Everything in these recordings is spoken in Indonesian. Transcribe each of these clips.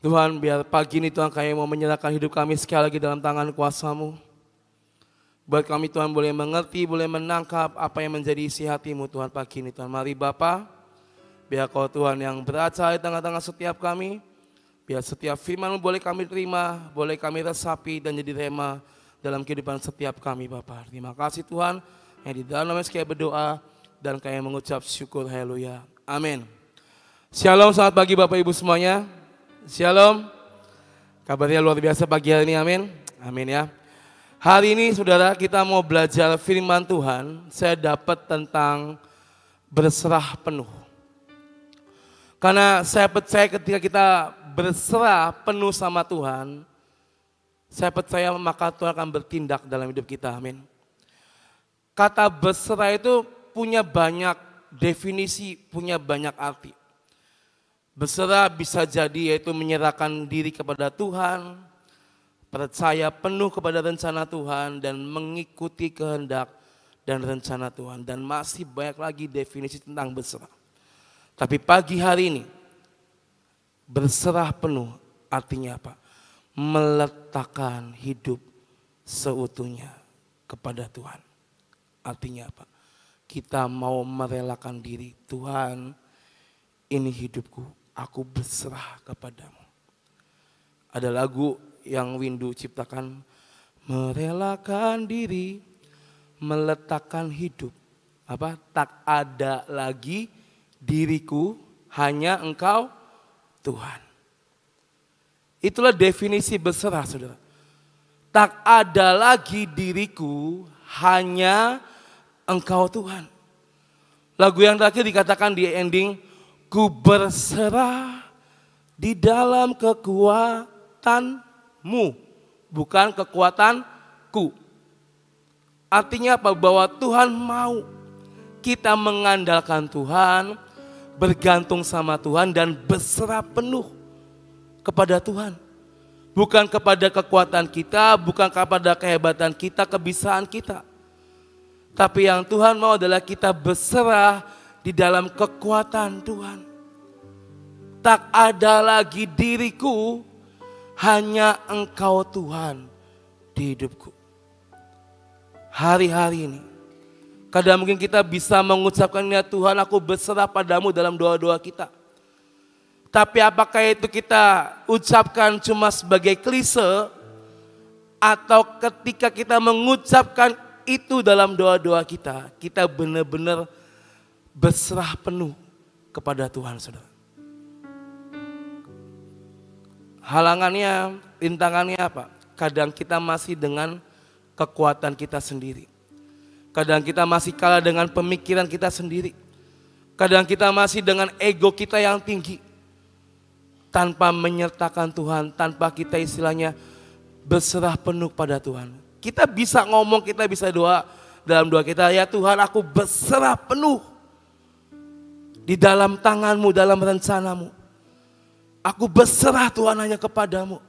Tuhan, biar pagi ini Tuhan kami mau menyerahkan hidup kami sekali lagi dalam tangan kuasa-Mu. Buat kami Tuhan boleh mengerti, boleh menangkap apa yang menjadi isi hati-Mu Tuhan pagi ini Tuhan. Mari Bapa, biar Kau Tuhan yang berada di tengah-tengah setiap kami. Biar setiap firman-Mu boleh kami terima, boleh kami resapi dan jadi rema dalam kehidupan setiap kami Bapa. Terima kasih Tuhan yang di dalam nama sekali berdoa dan kami mengucap syukur. Haleluya. Amin. Shalom, selamat pagi Bapak Ibu semuanya. Shalom. Kabarnya luar biasa pagi hari ini, amin. Amin ya. Hari ini saudara kita mau belajar firman Tuhan. Saya dapat tentang berserah penuh. Karena saya percaya ketika kita berserah penuh sama Tuhan, saya percaya maka Tuhan akan bertindak dalam hidup kita, amin. Kata berserah itu punya banyak definisi, punya banyak arti. Berserah bisa jadi yaitu menyerahkan diri kepada Tuhan, percaya penuh kepada rencana Tuhan dan mengikuti kehendak dan rencana Tuhan. Dan masih banyak lagi definisi tentang berserah. Tapi pagi hari ini, berserah penuh artinya apa? Meletakkan hidup seutuhnya kepada Tuhan. Artinya apa? Kita mau merelakan diri, Tuhan ini hidupku. Aku berserah kepadamu. Ada lagu yang Windu ciptakan. Merelakan diri, meletakkan hidup. Apa? Tak ada lagi diriku, hanya Engkau Tuhan. Itulah definisi berserah saudara. Tak ada lagi diriku, hanya Engkau Tuhan. Lagu yang terakhir dikatakan di ending, ku berserah di dalam kekuatanmu, bukan kekuatanku. Artinya apa? Bahwa Tuhan mau kita mengandalkan Tuhan, bergantung sama Tuhan dan berserah penuh kepada Tuhan. Bukan kepada kekuatan kita, bukan kepada kehebatan kita, kebisaan kita. Tapi yang Tuhan mau adalah kita berserah di dalam kekuatan Tuhan. Tak ada lagi diriku, hanya Engkau Tuhan di hidupku. Hari-hari ini, kadang mungkin kita bisa mengucapkan, ya Tuhan aku berserah padamu dalam doa-doa kita. Tapi apakah itu kita ucapkan cuma sebagai klise, atau ketika kita mengucapkan itu dalam doa-doa kita, kita benar-benar berserah penuh kepada Tuhan, saudara. Halangannya, rintangannya apa? Kadang kita masih dengan kekuatan kita sendiri. Kadang kita masih kalah dengan pemikiran kita sendiri. Kadang kita masih dengan ego kita yang tinggi. Tanpa menyertakan Tuhan, tanpa kita istilahnya berserah penuh pada Tuhan. Kita bisa ngomong, kita bisa doa dalam doa kita, ya Tuhan aku berserah penuh di dalam tangan-Mu, dalam rencana-Mu. Aku berserah Tuhan hanya kepadamu.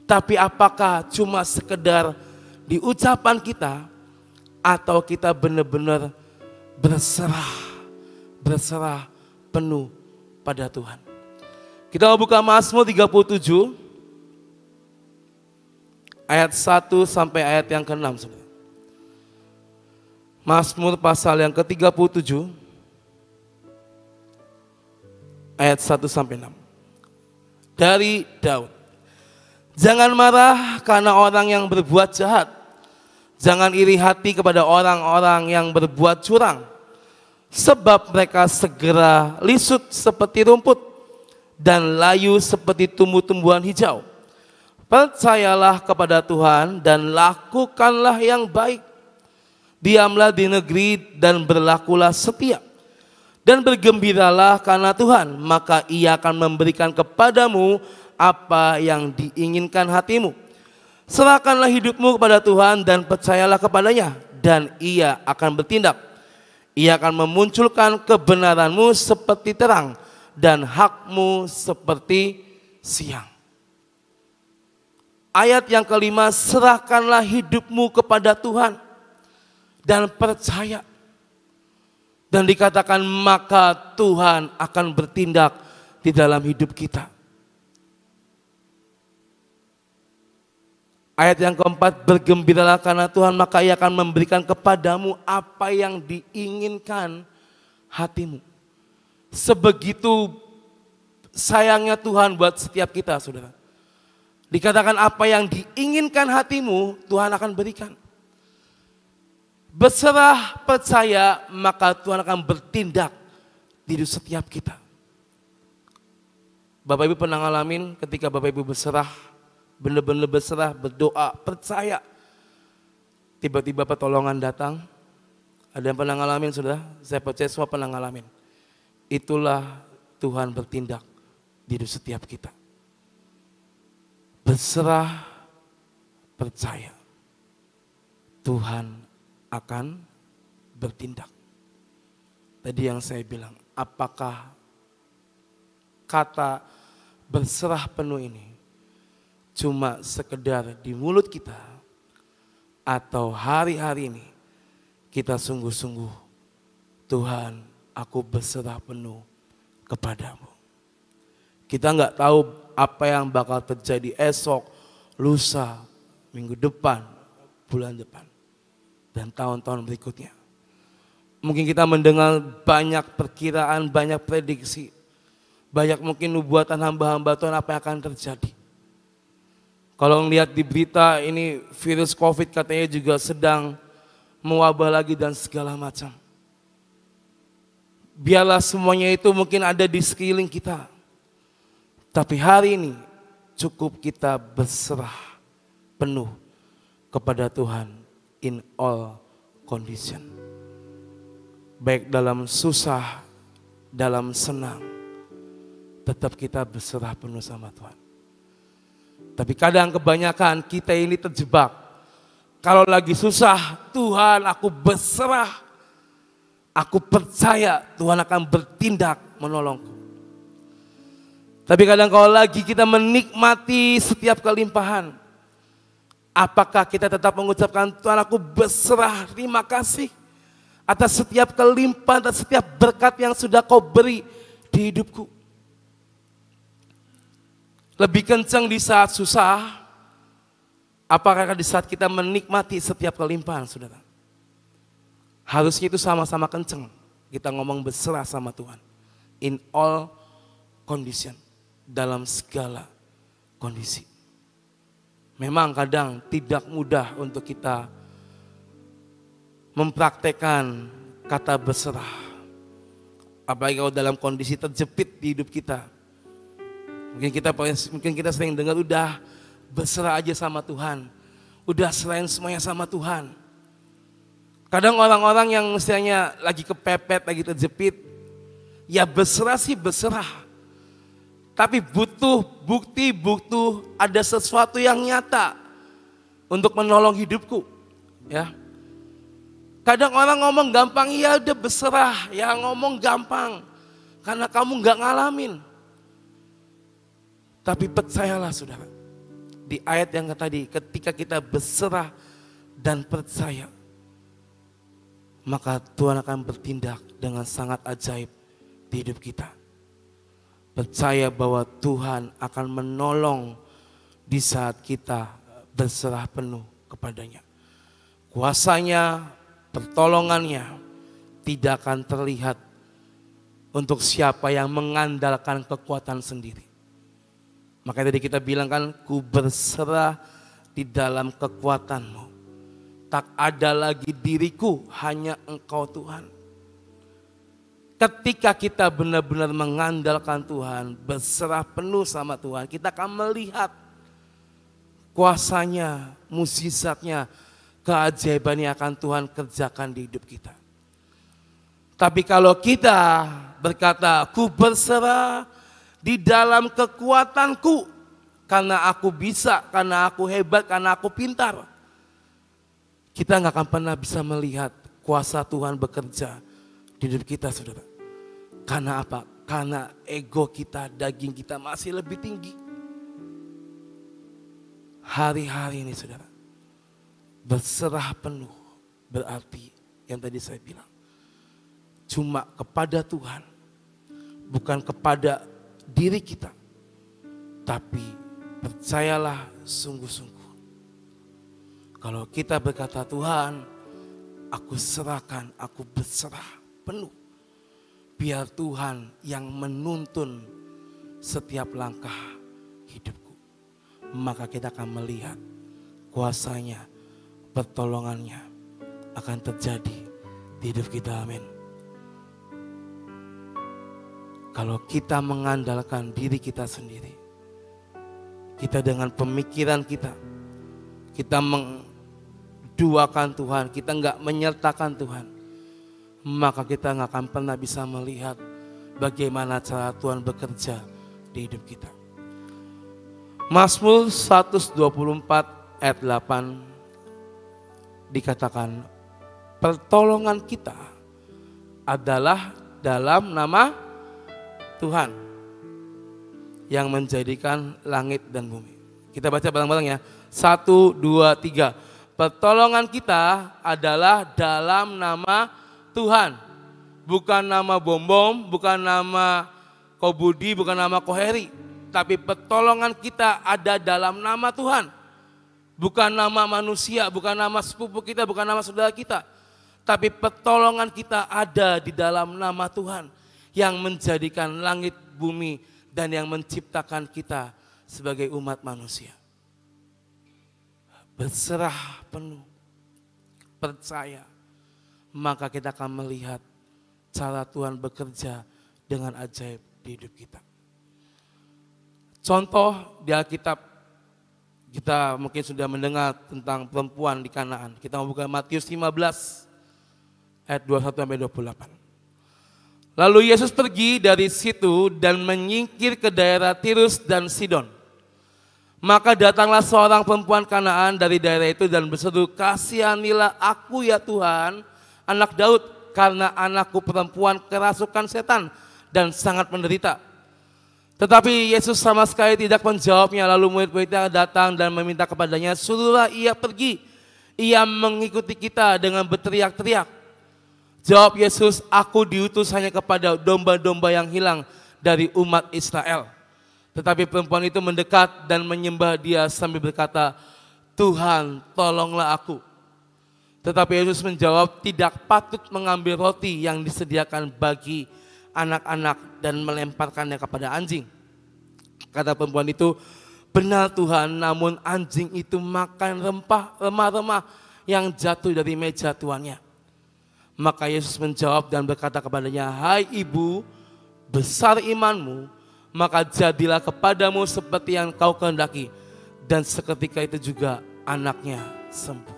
Tapi apakah cuma sekedar di ucapan kita, atau kita benar-benar berserah penuh pada Tuhan. Kita mau buka Mazmur 37 ayat 1 sampai ayat yang ke-6. Mazmur pasal yang ke-37 ayat 1 sampai 6. Dari Daud. Jangan marah karena orang yang berbuat jahat. Jangan iri hati kepada orang-orang yang berbuat curang. Sebab mereka segera lisut seperti rumput dan layu seperti tumbuh-tumbuhan hijau. Percayalah kepada Tuhan dan lakukanlah yang baik. Diamlah di negeri dan berlakulah setia. Dan bergembiralah karena Tuhan, maka Ia akan memberikan kepadamu apa yang diinginkan hatimu. Serahkanlah hidupmu kepada Tuhan dan percayalah kepadanya, dan Ia akan bertindak. Ia akan memunculkan kebenaranmu seperti terang dan hakmu seperti siang. Ayat yang kelima, serahkanlah hidupmu kepada Tuhan dan percaya. Dan dikatakan maka Tuhan akan bertindak di dalam hidup kita. Ayat yang keempat, bergembiralah karena Tuhan, maka Ia akan memberikan kepadamu apa yang diinginkan hatimu. Sebegitu sayangnya Tuhan buat setiap kita, saudara. Dikatakan apa yang diinginkan hatimu, Tuhan akan berikan. Berserah, percaya, maka Tuhan akan bertindak di hidup setiap kita. Bapak Ibu pernah ngalamin ketika Bapak Ibu berserah, benar-benar berserah, berdoa, percaya. Tiba-tiba pertolongan datang. Ada yang pernah ngalamin, saudara? Saya percaya semua pernah ngalamin. Itulah Tuhan bertindak di hidup setiap kita. Berserah, percaya. Tuhan akan bertindak. Tadi yang saya bilang, apakah kata berserah penuh ini cuma sekedar di mulut kita, atau hari-hari ini kita sungguh-sungguh, Tuhan, aku berserah penuh kepadamu. Kita nggak tahu apa yang bakal terjadi esok, lusa, minggu depan, bulan depan, dan tahun-tahun berikutnya. Mungkin kita mendengar banyak perkiraan, banyak prediksi, banyak mungkin nubuatan hamba-hamba Tuhan apa yang akan terjadi. Kalau ngelihat di berita ini virus COVID katanya juga sedang mewabah lagi dan segala macam. Biarlah semuanya itu mungkin ada di sekeliling kita. Tapi hari ini cukup kita berserah penuh kepada Tuhan in all condition. Baik dalam susah, dalam senang, tetap kita berserah penuh sama Tuhan. Tapi kadang kebanyakan kita ini terjebak. Kalau lagi susah, Tuhan aku berserah. Aku percaya Tuhan akan bertindak menolongku. Tapi kadang kalau lagi kita menikmati setiap kelimpahan, apakah kita tetap mengucapkan Tuhan aku berserah, terima kasih atas setiap kelimpahan, atas setiap berkat yang sudah kau beri di hidupku. Lebih kencang di saat susah, apakah di saat kita menikmati setiap kelimpahan, saudara? Harusnya itu sama-sama kencang. Kita ngomong berserah sama Tuhan. In all condition. Dalam segala kondisi. Memang kadang tidak mudah untuk kita mempraktekkan kata berserah. Apalagi kalau dalam kondisi terjepit di hidup kita. Mungkin kita sering dengar udah berserah aja sama Tuhan. Udah serahin semuanya sama Tuhan. Kadang orang-orang yang misalnya lagi kepepet, lagi terjepit, ya berserah sih berserah. Tapi butuh bukti, butuh ada sesuatu yang nyata untuk menolong hidupku. Ya. Kadang orang ngomong gampang, iya udah berserah, ya ngomong gampang. Karena kamu gak ngalamin. Tapi percayalah saudara, di ayat yang tadi, ketika kita berserah dan percaya, maka Tuhan akan bertindak dengan sangat ajaib di hidup kita. Percaya bahwa Tuhan akan menolong di saat kita berserah penuh kepadanya. Kuasanya, pertolongannya tidak akan terlihat untuk siapa yang mengandalkan kekuatan sendiri. Makanya tadi kita bilang kan, ku berserah di dalam kekuatan-Mu. Tak ada lagi diriku, hanya Engkau Tuhan. Ketika kita benar-benar mengandalkan Tuhan, berserah penuh sama Tuhan, kita akan melihat kuasanya, mukjizatnya, keajaiban yang akan Tuhan kerjakan di hidup kita. Tapi kalau kita berkata, ku berserah di dalam kekuatanku, karena aku bisa, karena aku hebat, karena aku pintar, kita gak akan pernah bisa melihat kuasa Tuhan bekerja di hidup kita, saudara. Karena apa? Karena ego kita, daging kita masih lebih tinggi. Hari-hari ini saudara, berserah penuh berarti yang tadi saya bilang, cuma kepada Tuhan, bukan kepada diri kita. Tapi percayalah sungguh-sungguh, Kalau kita berkata, Tuhan, aku serahkan, aku berserah penuh. Biar Tuhan yang menuntun setiap langkah hidupku. Maka kita akan melihat kuasanya, pertolongannya akan terjadi di hidup kita. Amin. Kalau kita mengandalkan diri kita sendiri, kita dengan pemikiran kita menduakan Tuhan, kita nggak menyertakan Tuhan, maka kita nggak akan pernah bisa melihat bagaimana cara Tuhan bekerja di hidup kita. Mazmur 124 ayat 8 dikatakan, pertolongan kita adalah dalam nama Tuhan yang menjadikan langit dan bumi. Kita baca bareng-bareng ya. 1, 2, 3. Pertolongan kita adalah dalam nama Tuhan. Bukan nama Bom-Bom, bukan nama Kobudi, bukan nama Koheri. Tapi pertolongan kita ada dalam nama Tuhan. Bukan nama manusia, bukan nama sepupu kita, bukan nama saudara kita. Tapi pertolongan kita ada di dalam nama Tuhan. Yang menjadikan langit, bumi, dan yang menciptakan kita sebagai umat manusia. Berserah penuh, percaya, maka kita akan melihat cara Tuhan bekerja dengan ajaib di hidup kita. Contoh di Alkitab, kita mungkin sudah mendengar tentang perempuan di Kanaan. Kita membuka Matius 15 ayat 21-28. Lalu Yesus pergi dari situ dan menyingkir ke daerah Tirus dan Sidon. Maka datanglah seorang perempuan Kanaan dari daerah itu dan berseru, kasihanilah aku ya Tuhan, anak Daud, karena anakku perempuan kerasukan setan dan sangat menderita. Tetapi Yesus sama sekali tidak menjawabnya. Lalu murid-muridnya datang dan meminta kepadanya, suruhlah ia pergi. Ia mengikuti kita dengan berteriak-teriak. Jawab Yesus, aku diutus hanya kepada domba-domba yang hilang dari umat Israel. Tetapi perempuan itu mendekat dan menyembah dia sambil berkata, Tuhan tolonglah aku. Tetapi Yesus menjawab, tidak patut mengambil roti yang disediakan bagi anak-anak dan melemparkannya kepada anjing. Kata perempuan itu, benar Tuhan, namun anjing itu makan remah-remah yang jatuh dari meja tuannya. Maka Yesus menjawab dan berkata kepadanya, hai ibu, besar imanmu, maka jadilah kepadamu seperti yang kau kehendaki. Dan seketika itu juga anaknya sembuh.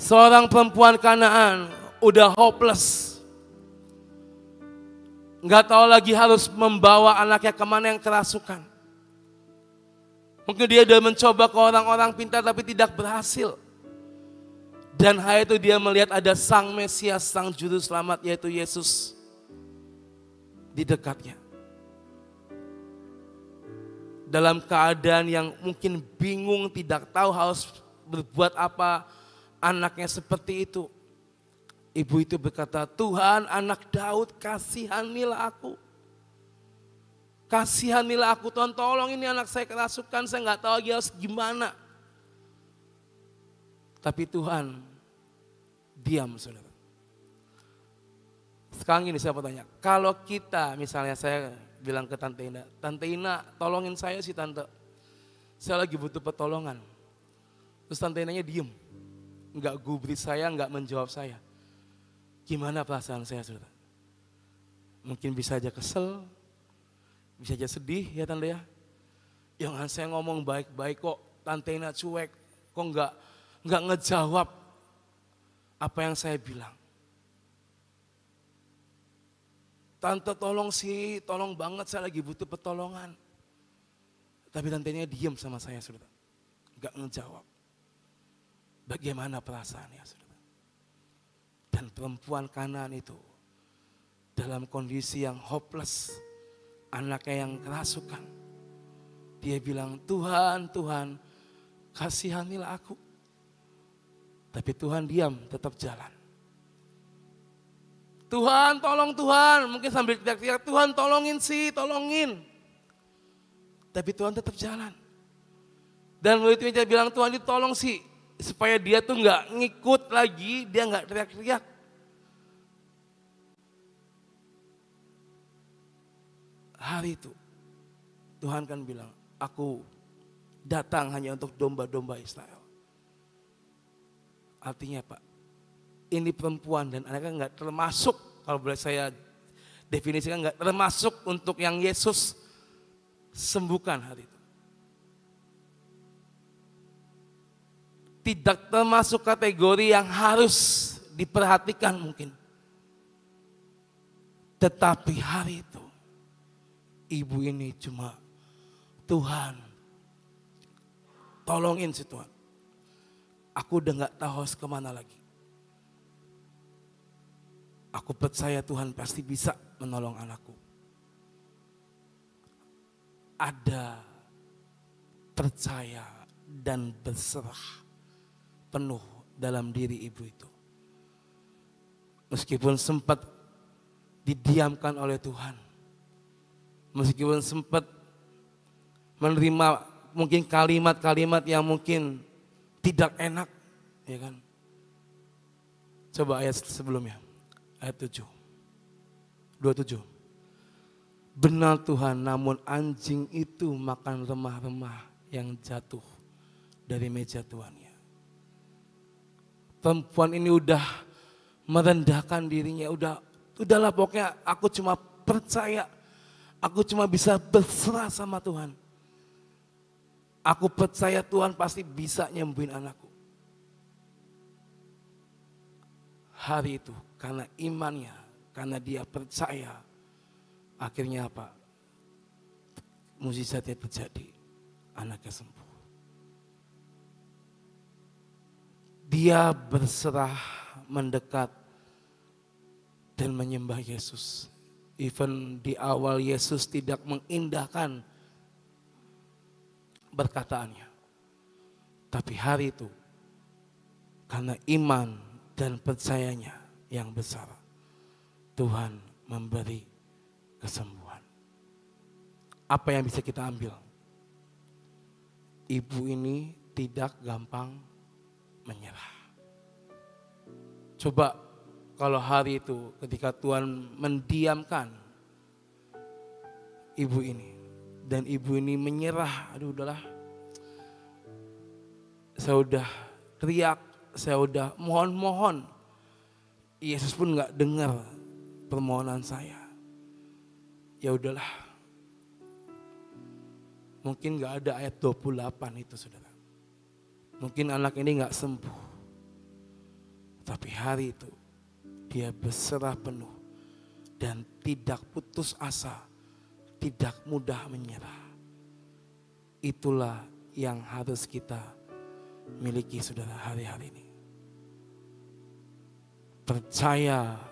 Seorang perempuan Kanaan udah hopeless. Nggak tahu lagi harus membawa anaknya kemana yang kerasukan. Mungkin dia sudah mencoba ke orang-orang pintar tapi tidak berhasil. Dan hari itu dia melihat ada sang Mesias, sang juru selamat yaitu Yesus di dekatnya. Dalam keadaan yang mungkin bingung, tidak tahu harus berbuat apa, anaknya seperti itu. Ibu itu berkata, Tuhan anak Daud kasihanilah aku. Kasihanilah aku, Tuhan tolong ini anak saya kerasukan, saya nggak tahu lagi harus gimana. Tapi Tuhan diam, saudara. Sekarang ini saya mau tanya, kalau kita misalnya saya bilang ke Tante Ina tolongin saya sih Tante. Saya lagi butuh pertolongan. Terus Tante Inanya diem. Enggak gubris saya, enggak menjawab saya. Gimana perasaan saya, saudara? Mungkin bisa aja kesel, bisa aja sedih ya Tante ya. Jangan saya ngomong baik-baik kok, Tante Ina cuek, kok enggak ngejawab apa yang saya bilang. Tante tolong sih, tolong banget saya lagi butuh pertolongan. Tapi tantenya diam sama saya, saudara. Enggak ngejawab. Bagaimana perasaannya, saudara? Dan perempuan Kanaan itu dalam kondisi yang hopeless, anaknya yang kerasukan. Dia bilang, Tuhan, Tuhan, kasihanilah aku. Tapi Tuhan diam, tetap jalan. Tuhan, tolong Tuhan. Mungkin sambil teriak-teriak, Tuhan tolongin sih, tolongin. Tapi Tuhan tetap jalan. Dan murid meja bilang, Tuhan ditolong sih supaya dia tuh nggak ngikut lagi, dia nggak teriak-teriak. Hari itu Tuhan kan bilang, aku datang hanya untuk domba-domba Israel. Artinya Pak, ini perempuan dan anaknya nggak termasuk, kalau boleh saya definisikan, nggak termasuk untuk yang Yesus sembuhkan hari itu. Tidak termasuk kategori yang harus diperhatikan mungkin. Tetapi hari itu, ibu ini cuma, Tuhan, tolongin si Tuhan. Aku udah gak tahu harus kemana lagi. Aku percaya Tuhan pasti bisa menolong anakku. Ada percaya dan berserah penuh dalam diri ibu itu. Meskipun sempat didiamkan oleh Tuhan. Meskipun sempat menerima mungkin kalimat-kalimat yang mungkin tidak enak, ya kan? Coba ayat sebelumnya, ayat 7, 27. Benar Tuhan, namun anjing itu makan remah-remah yang jatuh dari meja tuannya. Perempuan ini udah merendahkan dirinya, udahlah pokoknya aku cuma percaya, aku cuma bisa berserah sama Tuhan. Aku percaya Tuhan pasti bisa nyembuhin anakku. Hari itu karena imannya, karena dia percaya, akhirnya apa? Mukjizatnya terjadi, anaknya sembuh. Dia berserah, mendekat, dan menyembah Yesus. Even di awal Yesus tidak mengindahkan perkataannya. Tapi hari itu, karena iman dan percayanya yang besar, Tuhan memberi kesembuhan. Apa yang bisa kita ambil? Ibu ini tidak gampang menyerah. Coba kalau hari itu ketika Tuhan mendiamkan ibu ini dan ibu ini menyerah, aduh udahlah, saya udah teriak, saya udah mohon-mohon, Yesus pun nggak dengar permohonan saya. Ya udahlah, mungkin nggak ada ayat 28 itu saudara. Mungkin anak ini nggak sembuh. Tapi hari itu dia berserah penuh dan tidak putus asa, tidak mudah menyerah. Itulah yang harus kita miliki saudara hari-hari ini. Percaya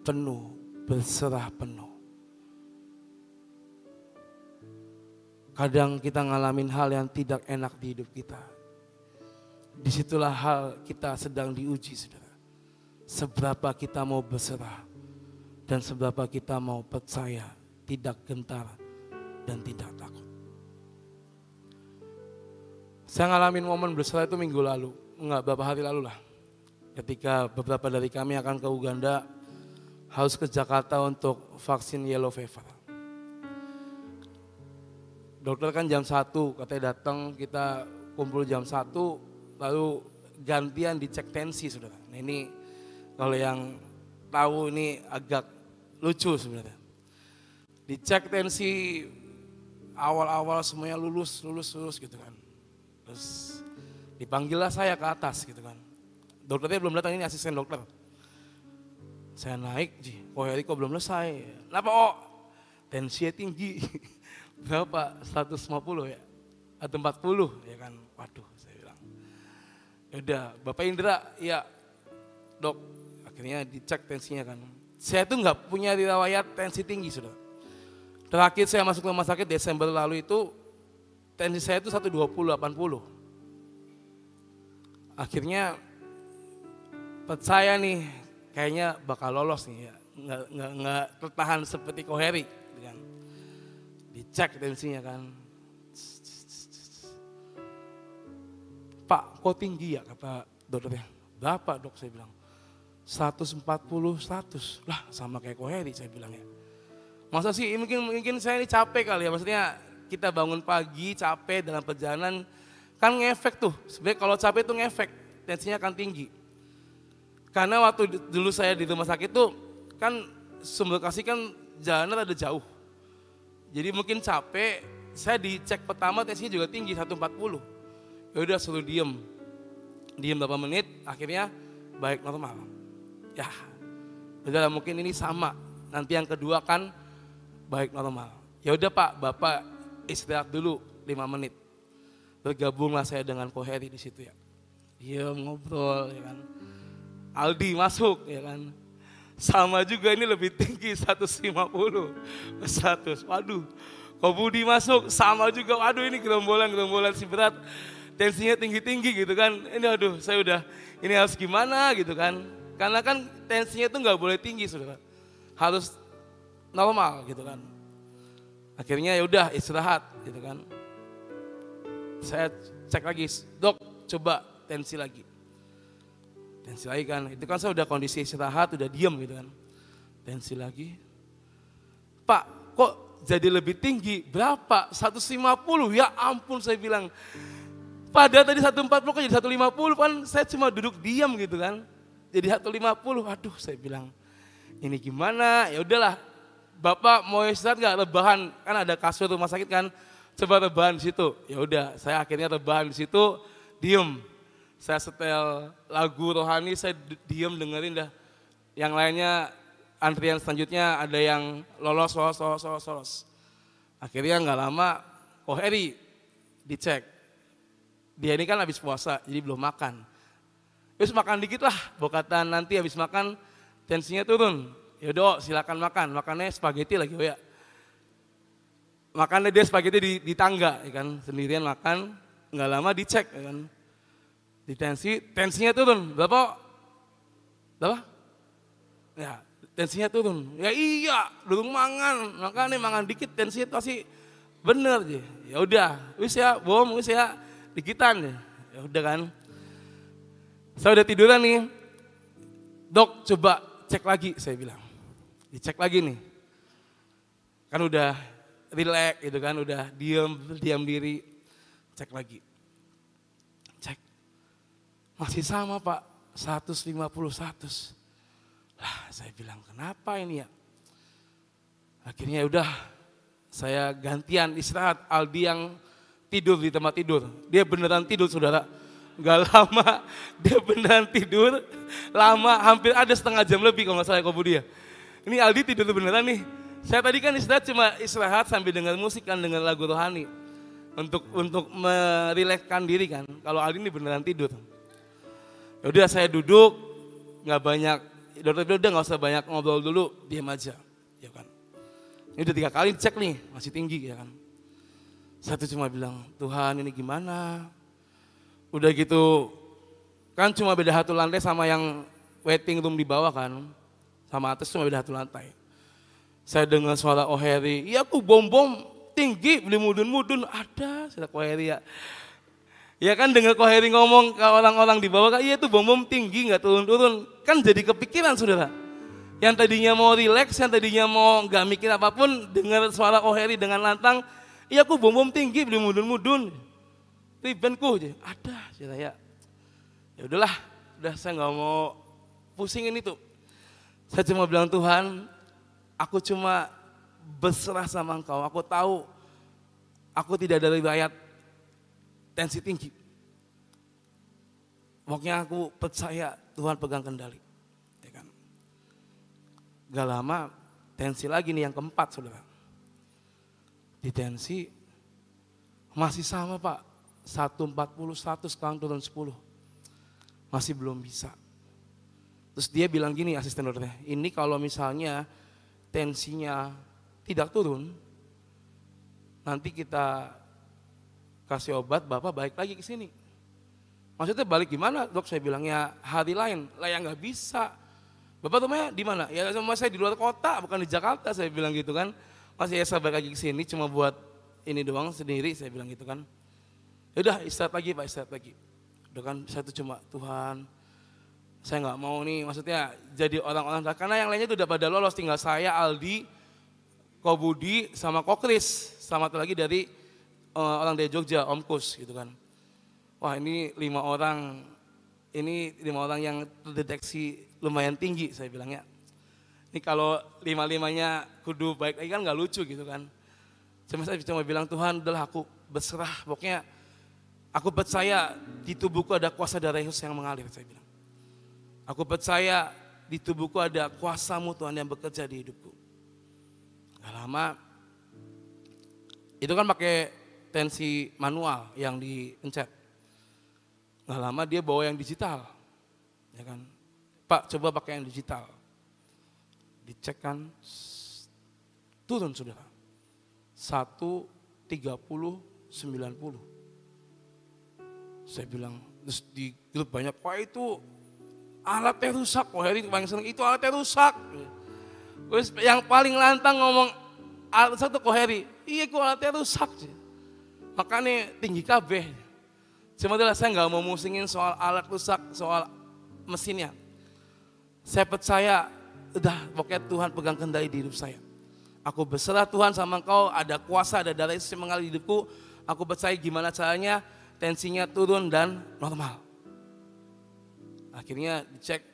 penuh, berserah penuh. Kadang kita ngalamin hal yang tidak enak di hidup kita. Disitulah hal kita sedang diuji saudara. Seberapa kita mau berserah dan seberapa kita mau percaya, tidak gentar dan tidak takut. Saya ngalamin momen berserah itu minggu lalu, enggak beberapa hari lalu lah. Ketika beberapa dari kami akan ke Uganda, harus ke Jakarta untuk vaksin yellow fever. Dokter kan jam 1 katanya datang, kita kumpul jam 1, lalu gantian dicek tensi saudara. Nah ini kalau yang tahu ini agak lucu sebenarnya. Dicek tensi awal-awal semuanya lulus gitu kan. Terus dipanggillah saya ke atas gitu kan. Dokternya belum datang, ini asisten dokter. Saya naik, oh Heri kok belum selesai. Kenapa tensinya tinggi. Berapa? 150 ya? Atau 40 ya kan. Waduh saya bilang. Yaudah Bapak Indra, ya dok, akhirnya dicek tensinya kan. Saya tuh gak punya riwayat tensi tinggi sudah. Terakhir saya masuk rumah sakit Desember lalu itu, tensi saya itu 120/80. Akhirnya percaya nih, kayaknya bakal lolos nih ya. Nggak tertahan seperti Koheri. Kan. Dicek tensinya kan. Pak kok tinggi ya kata dokternya. Berapa dok saya bilang? 140, 100. Lah sama kayak Koheri saya bilang ya. Masa sih mungkin saya ini capek kali ya, maksudnya kita bangun pagi capek dalam perjalanan kan ngefek tuh. Sebenarnya kalau capek tuh ngefek, tensinya akan tinggi. Karena waktu dulu saya di rumah sakit tuh kan sumber kasih kan jalannya ada jauh. Jadi mungkin capek, saya dicek pertama tensinya juga tinggi 140. Ya udah suruh diem berapa menit, akhirnya baik normal. Ya, udah mungkin ini sama. Nanti yang kedua kan baik normal. Ya udah Pak, Bapak istirahat dulu 5 menit. Bergabunglah saya dengan Koheri di situ ya. Iya ngobrol ya kan. Aldi masuk ya kan. Sama juga ini lebih tinggi 150, 100. Waduh, Ko Budi masuk sama juga. Waduh ini gerombolan si berat. Tensinya tinggi-tinggi gitu kan. Ini aduh saya udah ini harus gimana gitu kan. Karena kan tensinya itu nggak boleh tinggi saudara. Harus normal gitu kan. Akhirnya ya udah istirahat gitu kan. Saya cek lagi, dok coba tensi lagi. Tensi lagi kan, itu kan saya udah kondisi istirahat, udah diem gitu kan. Tensi lagi. Pak kok jadi lebih tinggi, berapa? 150, ya ampun saya bilang. Pada tadi 140 kok jadi 150 kan saya cuma duduk diam gitu kan. Jadi 150, aduh saya bilang. Ini gimana, ya udahlah. Bapak mau istirahat nggak rebahan, kan ada kasur rumah sakit kan, coba rebahan di situ. Ya udah, saya akhirnya rebahan di situ, diem. Saya setel lagu rohani, saya diem dengerin dah. Yang lainnya antrian selanjutnya ada yang lolos. Akhirnya nggak lama, Koheri dicek. Dia ini kan habis puasa, jadi belum makan. Terus makan dikit lah, bokatan nanti habis makan tensinya turun. Ya udah silakan makan, makannya spaghetti lagi ya. Makannya dia spaghetti di tangga, ya kan, sendirian makan, nggak lama dicek, ya kan, di tensinya turun, berapa? Ya tensinya turun, ya iya, belum makan dikit tensinya pasti bener aja. Ya udah, wis ya, wis ya, dikitan ya udah kan. Saya udah tiduran nih, dok coba cek lagi, saya bilang. Dicek lagi nih, kan udah relax gitu kan, udah diam diri, cek lagi, cek, masih sama Pak, 150, 100. Lah saya bilang kenapa ini ya, akhirnya udah saya gantian istirahat, Aldi yang tidur di tempat tidur, dia beneran tidur saudara, gak lama dia beneran tidur, lama hampir ada setengah jam lebih kalau gak salah dia. Ini Aldi tidur beneran nih. Saya tadi kan istirahat sambil dengar musik kan, dengar lagu rohani. Untuk merilekskan diri kan. Kalau Aldi ini beneran tidur. Ya udah saya duduk, nggak banyak. Dokter udah nggak usah banyak ngobrol dulu, diam aja. Ya kan. Ini udah 3 kali cek nih, masih tinggi ya kan. Satu cuma bilang, Tuhan ini gimana? Udah gitu, kan cuma beda 1 lantai sama yang waiting room di bawah kan. Sama atas cuma beda 1 lantai. Saya dengar suara Koheri, iya aku bom tinggi, beli mudun, ada suara Koheri ya. Ya kan dengar Koheri ngomong ke orang-orang di bawah, iya itu bom tinggi nggak turun-turun. Kan jadi kepikiran saudara. Yang tadinya mau relax, yang tadinya mau nggak mikir apapun, dengar suara Koheri dengan lantang, iya aku bom tinggi, beli mudun. Ribenku aja, ada saya. Ya udahlah, udah saya nggak mau pusingin itu. Saya cuma bilang Tuhan, aku cuma berserah sama Engkau. Aku tahu aku tidak ada riwayat tensi tinggi. Pokoknya aku percaya Tuhan pegang kendali. Ya kan? Gak lama tensi lagi nih yang keempat saudara. Di tensi masih sama Pak, 140, 100 sekarang turun 10. Masih belum bisa. Terus dia bilang gini asisten dokternya, ini kalau misalnya tensinya tidak turun, nanti kita kasih obat, Bapak balik lagi ke sini. Maksudnya balik gimana dok? Saya bilang ya hari lain, lah ya nggak bisa. Bapak rumahnya di mana? Ya sama saya di luar kota, bukan di Jakarta, saya bilang gitu kan. Masih ya saya balik lagi ke sini cuma buat ini doang sendiri, saya bilang gitu kan. Ya udah istirahat lagi Pak, istirahat lagi. Udah kan saya tuh cuma Tuhan, saya nggak mau nih, maksudnya jadi orang-orang, karena yang lainnya tuh udah pada lolos, tinggal saya, Aldi, Kobudi, sama Kokris, sama satu lagi dari orang dari Jogja, Om Kus gitu kan. Wah ini 5 orang, yang terdeteksi lumayan tinggi saya bilangnya. Ini kalau 5-5-nya kudu baik lagi kan nggak lucu gitu kan. Saya cuma bilang Tuhan adalah aku berserah, pokoknya aku percaya di tubuhku ada kuasa darah Yesus yang mengalir, saya bilang. Aku percaya di tubuhku ada kuasa-Mu Tuhan yang bekerja di hidupku. Gak lama, itu kan pakai tensi manual yang dipencet. Gak lama dia bawa yang digital, ya kan. Pak coba pakai yang digital. Dicek kan, turun saudara. 130/90. Saya bilang, terus di grup banyak, wah itu alatnya rusak. Wah hari paling seneng, itu alatnya rusak. Terus yang paling lantang ngomong, alat rusak tuh Koheri, iya kok alatnya rusak. Makanya tinggi kabeh. Cuma adalah saya nggak mau musingin soal alat rusak, soal mesinnya. Saya percaya, udah pokoknya Tuhan pegang kendali di hidup saya. Aku berserah Tuhan sama Engkau, ada kuasa, ada darah Yesus yang mengalir di hidupku. Aku percaya gimana caranya tensinya turun dan normal. Akhirnya dicek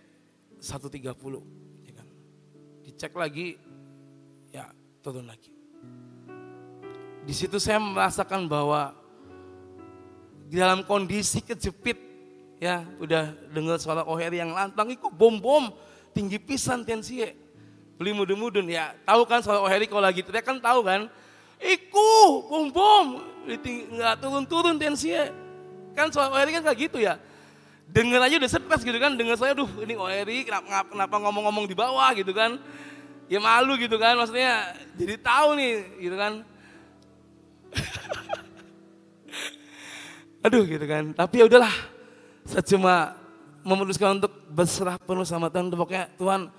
130, ya kan. Dicek lagi, ya turun lagi. Di situ saya merasakan bahwa di dalam kondisi kejepit, ya udah dengar suara Koheri yang lantang, itu bom-bom tinggi pisan tensi. Beli mudun-mudun ya, tahu kan suara Koheri kalau lagi teriak kan tahu kan, iku bom-bom nggak turun-turun tensi. Kan suara Koheri kan kayak gitu ya. Dengar aja udah stres gitu kan, dengar saya, duh ini Koheri kenapa ngomong-ngomong di bawah gitu kan. Ya malu gitu kan, maksudnya jadi tahu nih gitu kan. Aduh gitu kan, tapi ya udahlah. Saya cuma memutuskan untuk berserah penuh sama Tuhan. Pokoknya Tuhan,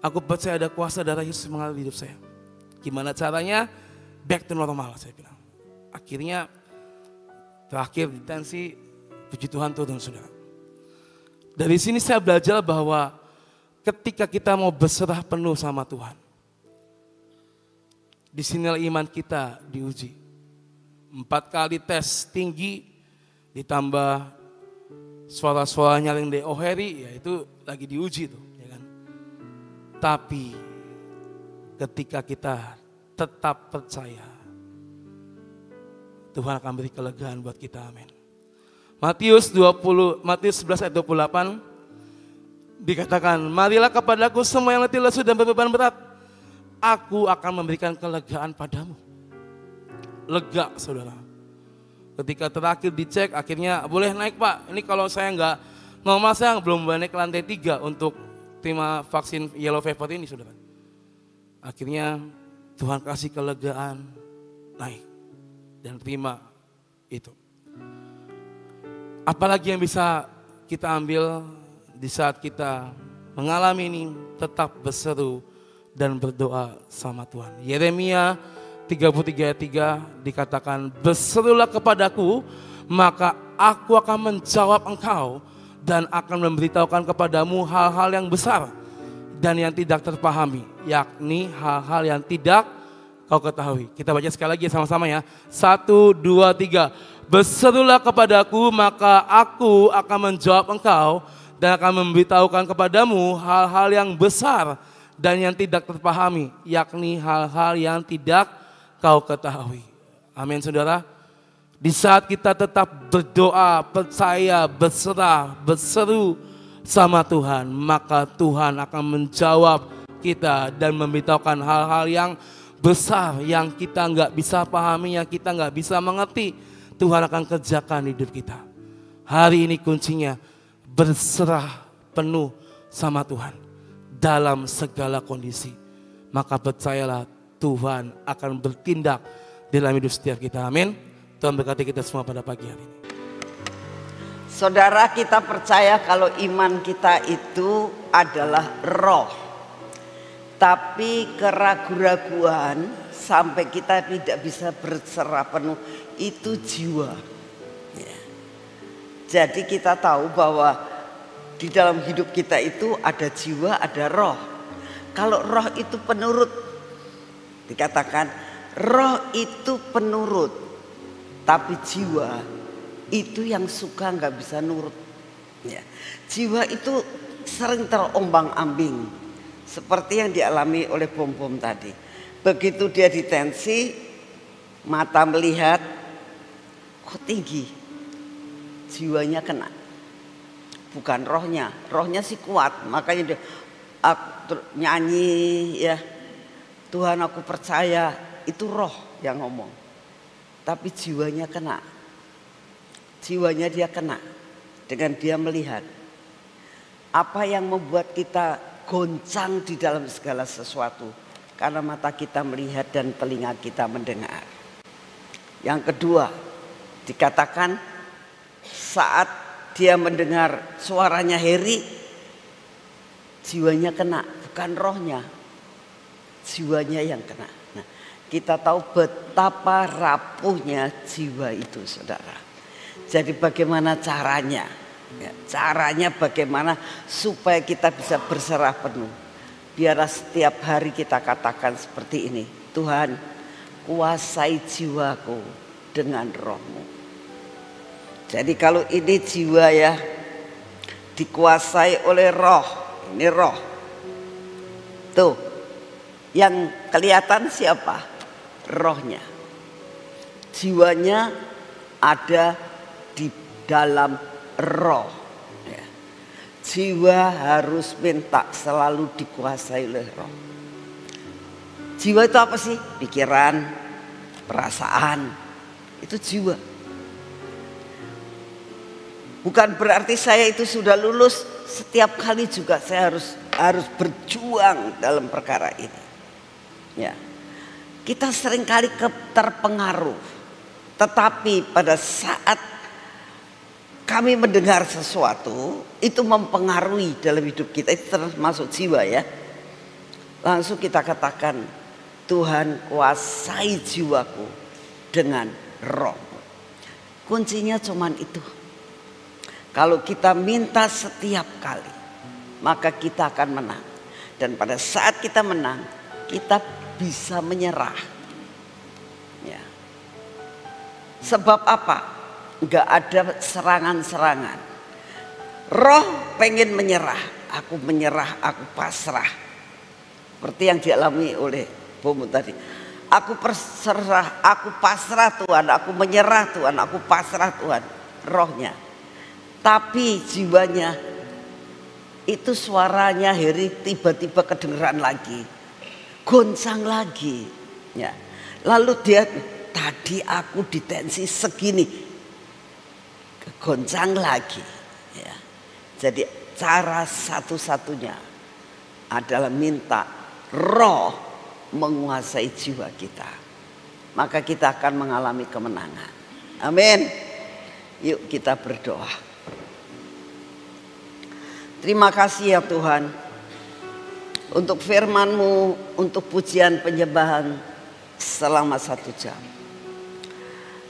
aku percaya ada kuasa darah Yesus mengalir di hidup saya. Gimana caranya? Back to normal, saya bilang. Akhirnya terakhir di tensi, puji Tuhan turun saudara. Dari sini saya belajar bahwa ketika kita mau berserah penuh sama Tuhan, di sinilah iman kita diuji. 4 kali tes tinggi, ditambah suara-suara nyaring dari Koheri, ya itu lagi diuji tuh, ya kan. Tapi ketika kita tetap percaya, Tuhan akan beri kelegaan buat kita, amin. Matius 11 ayat 28 dikatakan, marilah kepadaku semua yang letih lesu dan berbeban berat, aku akan memberikan kelegaan padamu. Lega saudara. Ketika terakhir dicek akhirnya boleh naik Pak. Ini kalau saya nggak normal, saya belum boleh naik ke lantai 3 untuk terima vaksin yellow fever ini saudara. Akhirnya Tuhan kasih kelegaan, naik dan terima itu. Apalagi yang bisa kita ambil di saat kita mengalami ini, tetap berseru dan berdoa sama Tuhan. Yeremia 33 ayat 3 dikatakan, berserulah kepadaku, maka aku akan menjawab engkau dan akan memberitahukan kepadamu hal-hal yang besar dan yang tidak terpahami, yakni hal-hal yang tidak kau ketahui. Kita baca sekali lagi sama-sama ya. 1, 2, 3. Berserulah kepadaku, maka aku akan menjawab engkau dan akan memberitahukan kepadamu hal-hal yang besar dan yang tidak terpahami, yakni hal-hal yang tidak kau ketahui. Amin saudara. Di saat kita tetap berdoa, percaya, berserah, berseru sama Tuhan, maka Tuhan akan menjawab kita dan memberitahukan hal-hal yang besar yang kita nggak bisa pahami, yang kita nggak bisa mengerti. Tuhan akan kerjakan hidup kita. Hari ini kuncinya berserah penuh sama Tuhan dalam segala kondisi. Maka percayalah, Tuhan akan bertindak dalam hidup setiap kita. Amin. Tuhan berkati kita semua pada pagi hari ini. Saudara, kita percaya kalau iman kita itu adalah roh. Tapi keraguan-raguan sampai kita tidak bisa berserah penuh itu jiwa. Ya. Jadi kita tahu bahwa di dalam hidup kita itu ada jiwa, ada roh. Kalau roh itu penurut, dikatakan roh itu penurut, tapi jiwa itu yang suka nggak bisa nurut. Ya. Jiwa itu sering terombang-ambing, seperti yang dialami oleh Bom-Bom tadi. Begitu dia ditensi, mata melihat kok tinggi, jiwanya kena, bukan rohnya. Rohnya sih kuat, makanya dia nyanyi ya, Tuhan aku percaya, itu roh yang ngomong. Tapi jiwanya kena, jiwanya dia kena dengan dia melihat. Apa yang membuat kita goncang di dalam segala sesuatu? Karena mata kita melihat dan telinga kita mendengar. Yang kedua, dikatakan saat dia mendengar suaranya Heri, jiwanya kena, bukan rohnya, jiwanya yang kena. Nah, kita tahu betapa rapuhnya jiwa itu, saudara. Jadi bagaimana caranya? Ya, caranya bagaimana supaya kita bisa berserah penuh. Biarlah setiap hari kita katakan seperti ini, Tuhan, kuasai jiwaku dengan rohmu. Jadi kalau ini jiwa ya, dikuasai oleh roh, ini roh. Tuh, yang kelihatan siapa? Rohnya. Jiwanya ada di dalam roh. Jiwa harus minta selalu dikuasai oleh roh. Jiwa itu apa sih? Pikiran, perasaan, itu jiwa. Bukan berarti saya itu sudah lulus, setiap kali juga saya harus berjuang dalam perkara ini. Ya, kita seringkali terpengaruh, tetapi pada saat kami mendengar sesuatu itu mempengaruhi dalam hidup kita, itu termasuk jiwa ya. Langsung kita katakan, Tuhan kuasai jiwaku dengan roh. Kuncinya cuman itu. Kalau kita minta setiap kali, maka kita akan menang. Dan pada saat kita menang, kita bisa menyerah. Ya. Sebab apa? Enggak ada serangan-serangan. Roh pengen menyerah, aku menyerah, aku pasrah. Seperti yang dialami oleh Bom tadi. Aku berserah, aku pasrah Tuhan, aku menyerah Tuhan, aku pasrah Tuhan. Rohnya. Tapi jiwanya itu suaranya Heri tiba-tiba kedengeran lagi. Goncang lagi. Ya. Lalu dia, tadi aku ditensi segini. Goncang lagi ya. Jadi cara satu-satunya adalah minta roh menguasai jiwa kita, maka kita akan mengalami kemenangan. Amin. Yuk kita berdoa. Terima kasih ya Tuhan untuk firman-Mu, untuk pujian penyembahan selama 1 jam.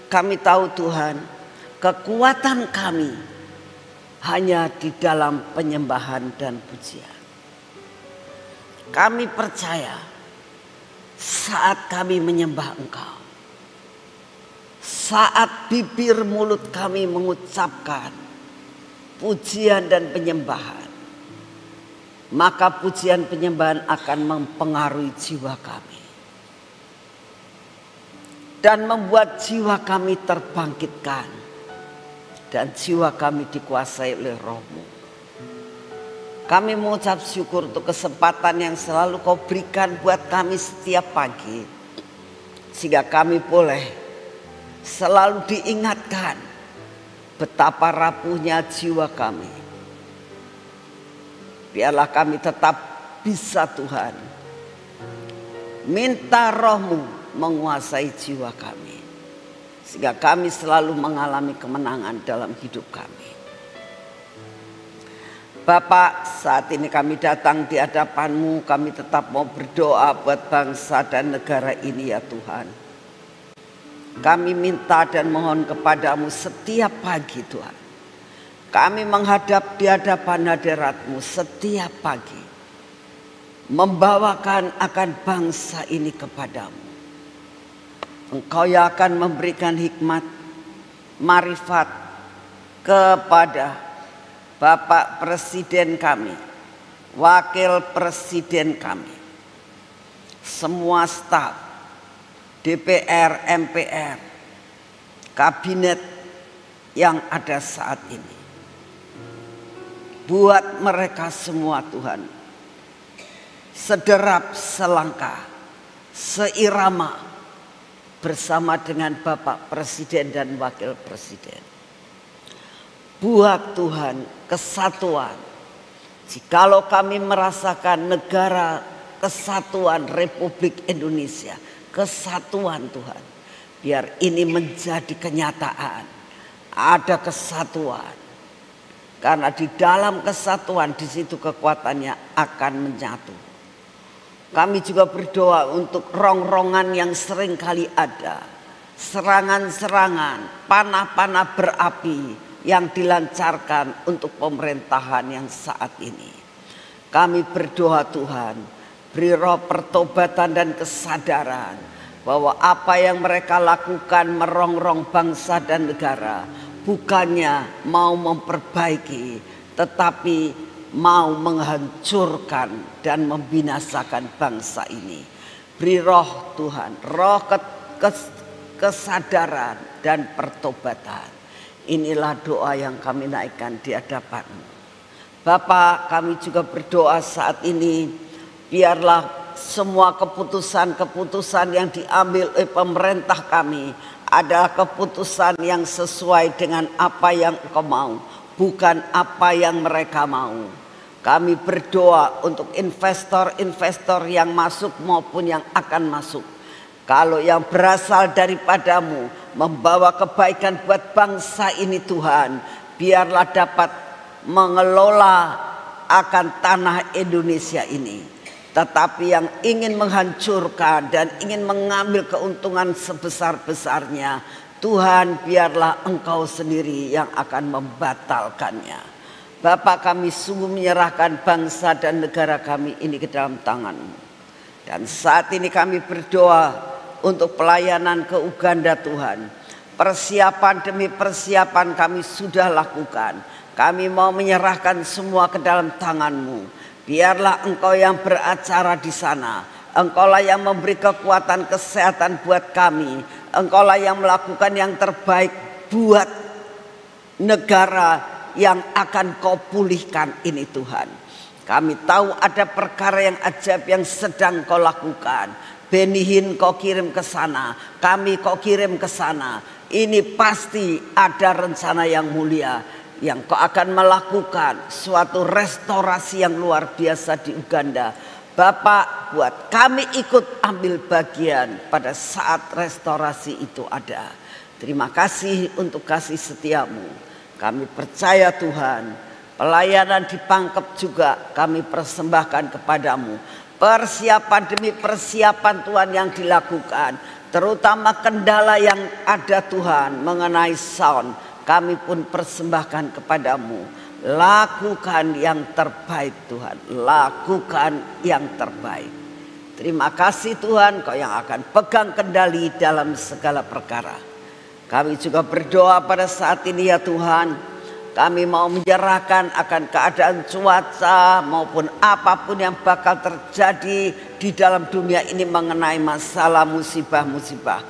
Kami tahu Tuhan, kekuatan kami hanya di dalam penyembahan dan pujian. Kami percaya saat kami menyembah Engkau, saat bibir mulut kami mengucapkan pujian dan penyembahan, maka pujian penyembahan akan mempengaruhi jiwa kami dan membuat jiwa kami terbangkitkan. Dan jiwa kami dikuasai oleh Roh-Mu. Kami mengucap syukur untuk kesempatan yang selalu Kau berikan buat kami setiap pagi. Sehingga kami boleh selalu diingatkan betapa rapuhnya jiwa kami. Biarlah kami tetap bisa Tuhan minta Roh-Mu menguasai jiwa kami. Sehingga kami selalu mengalami kemenangan dalam hidup kami. Bapak, saat ini kami datang di hadapan-Mu, kami tetap mau berdoa buat bangsa dan negara ini ya Tuhan. Kami minta dan mohon kepadamu setiap pagi Tuhan. Kami menghadap di hadapan hadirat-Mu setiap pagi, membawakan akan bangsa ini kepadamu. Engkau yang akan memberikan hikmat, marifat kepada Bapak Presiden kami, Wakil Presiden kami, semua staf, DPR, MPR, kabinet yang ada saat ini. Buat mereka semua Tuhan sederap, selangkah, seirama bersama dengan Bapak Presiden dan Wakil Presiden. Buat Tuhan kesatuan. Jikalau kami merasakan negara kesatuan Republik Indonesia, kesatuan Tuhan, biar ini menjadi kenyataan. Ada kesatuan. Karena di dalam kesatuan di situ kekuatannya akan menyatu. Kami juga berdoa untuk rongrongan yang sering kali ada. Serangan-serangan, panah-panah berapi yang dilancarkan untuk pemerintahan yang saat ini. Kami berdoa Tuhan, beri roh pertobatan dan kesadaran bahwa apa yang mereka lakukan merongrong bangsa dan negara bukannya mau memperbaiki, tetapi mau menghancurkan dan membinasakan bangsa ini. Beri roh Tuhan, roh kesadaran dan pertobatan. Inilah doa yang kami naikkan di hadapan-Mu. Bapak, kami juga berdoa saat ini, biarlah semua keputusan-keputusan yang diambil oleh pemerintah kami adalah keputusan yang sesuai dengan apa yang Engkau mau, bukan apa yang mereka mau. Kami berdoa untuk investor-investor yang masuk maupun yang akan masuk. Kalau yang berasal daripadamu membawa kebaikan buat bangsa ini Tuhan, biarlah dapat mengelola akan tanah Indonesia ini. Tetapi yang ingin menghancurkan dan ingin mengambil keuntungan sebesar-besarnya, Tuhan biarlah Engkau sendiri yang akan membatalkannya. Bapak, kami sungguh menyerahkan bangsa dan negara kami ini ke dalam tangan-Mu. Dan saat ini kami berdoa untuk pelayanan ke Uganda Tuhan. Persiapan demi persiapan kami sudah lakukan. Kami mau menyerahkan semua ke dalam tangan-Mu. Biarlah Engkau yang beracara di sana. Engkaulah yang memberi kekuatan kesehatan buat kami. Engkaulah yang melakukan yang terbaik buat negara yang akan Kau pulihkan ini Tuhan. Kami tahu ada perkara yang ajaib yang sedang Kau lakukan. Benihin Kau kirim ke sana, kami Kau kirim ke sana. Ini pasti ada rencana yang mulia yang Kau akan melakukan suatu restorasi yang luar biasa di Uganda. Bapak, buat kami ikut ambil bagian pada saat restorasi itu ada. Terima kasih untuk kasih setiamu. Kami percaya Tuhan, pelayanan di Pangkep juga kami persembahkan kepadamu. Persiapan demi persiapan Tuhan yang dilakukan, terutama kendala yang ada Tuhan mengenai sound, kami pun persembahkan kepadamu. Lakukan yang terbaik Tuhan, lakukan yang terbaik. Terima kasih Tuhan, Kau yang akan pegang kendali dalam segala perkara. Kami juga berdoa pada saat ini ya Tuhan, kami mau menyerahkan akan keadaan cuaca maupun apapun yang bakal terjadi di dalam dunia ini mengenai masalah musibah-musibah.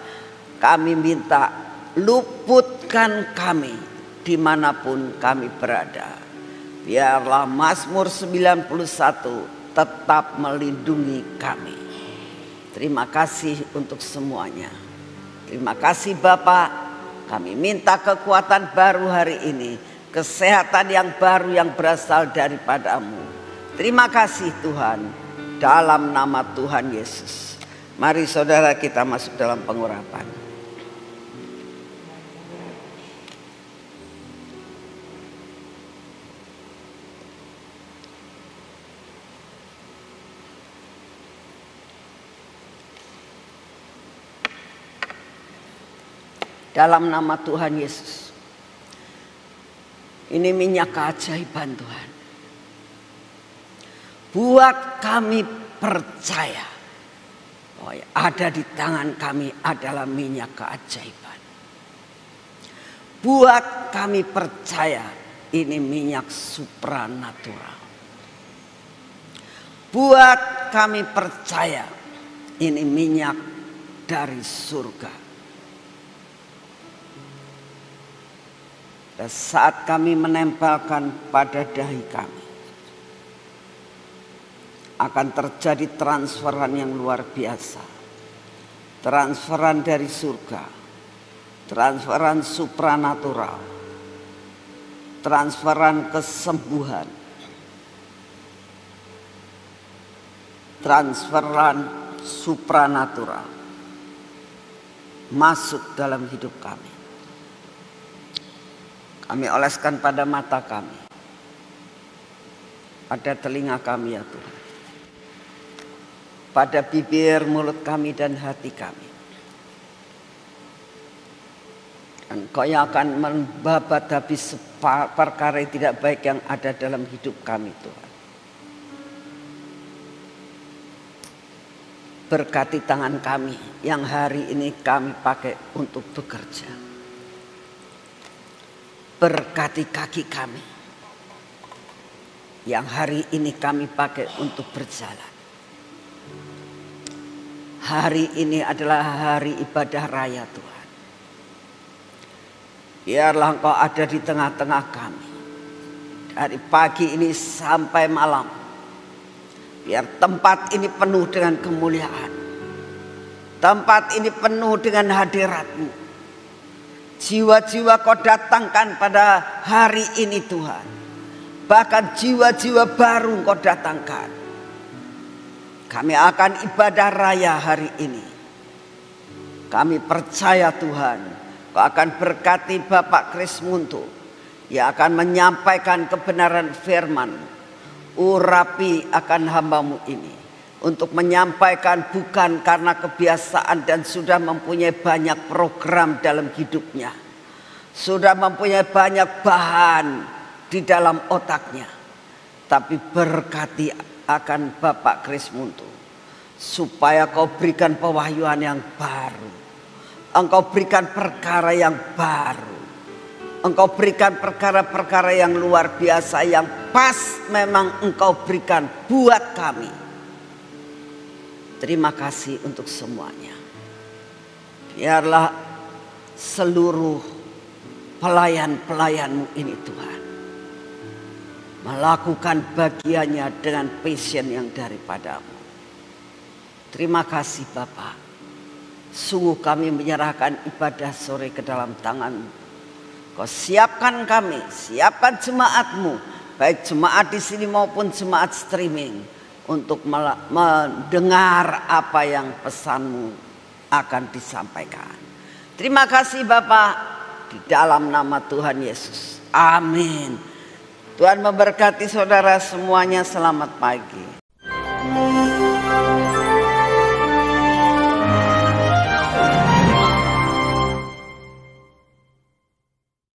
Kami minta luputkan kami dimanapun kami berada. Biarlah Mazmur 91 tetap melindungi kami. Terima kasih untuk semuanya. Terima kasih Bapak. Kami minta kekuatan baru hari ini, kesehatan yang baru yang berasal daripadamu. Terima kasih Tuhan, dalam nama Tuhan Yesus. Mari saudara kita masuk dalam pengurapan. Dalam nama Tuhan Yesus. Ini minyak keajaiban Tuhan. Buat kami percaya bahwa ada di tangan kami adalah minyak keajaiban. Buat kami percaya ini minyak supranatural. Buat kami percaya ini minyak dari surga. Dan saat kami menempelkan pada dahi kami, akan terjadi transferan yang luar biasa. Transferan dari surga, transferan supranatural, transferan kesembuhan, transferan supranatural masuk dalam hidup kami. Kami oleskan pada mata kami, pada telinga kami ya Tuhan, pada bibir, mulut kami dan hati kami. Dan Kau yang akan membabat habis perkara yang tidak baik yang ada dalam hidup kami Tuhan. Berkati tangan kami yang hari ini kami pakai untuk bekerja. Berkati kaki kami yang hari ini kami pakai untuk berjalan. Hari ini adalah hari ibadah raya Tuhan. Biarlah Engkau ada di tengah-tengah kami. Dari pagi ini sampai malam. Biar tempat ini penuh dengan kemuliaan. Tempat ini penuh dengan hadirat-Mu. Jiwa-jiwa Kau datangkan pada hari ini Tuhan. Bahkan jiwa-jiwa baru Kau datangkan. Kami akan ibadah raya hari ini. Kami percaya Tuhan, Kau akan berkati Bapak Kris Muntu yang akan menyampaikan kebenaran firman. Urapi akan hamba-Mu ini untuk menyampaikan bukan karena kebiasaan dan sudah mempunyai banyak program dalam hidupnya. Sudah mempunyai banyak bahan di dalam otaknya. Tapi berkati akan Bapak Kris Muntu supaya Kau berikan pewahyuan yang baru. Engkau berikan perkara yang baru. Engkau berikan perkara-perkara yang luar biasa yang pas memang Engkau berikan buat kami. Terima kasih untuk semuanya. Biarlah seluruh pelayan-pelayan-Mu ini Tuhan melakukan bagiannya dengan passion yang daripada-Mu. Terima kasih Bapak. Sungguh kami menyerahkan ibadah sore ke dalam tangan-Mu. Kau siapkan kami, siapkan jemaat-Mu, baik jemaat di sini maupun jemaat streaming, untuk mendengar apa yang pesan-Mu akan disampaikan. Terima kasih Bapak, di dalam nama Tuhan Yesus. Amin. Tuhan memberkati saudara semuanya. Selamat pagi.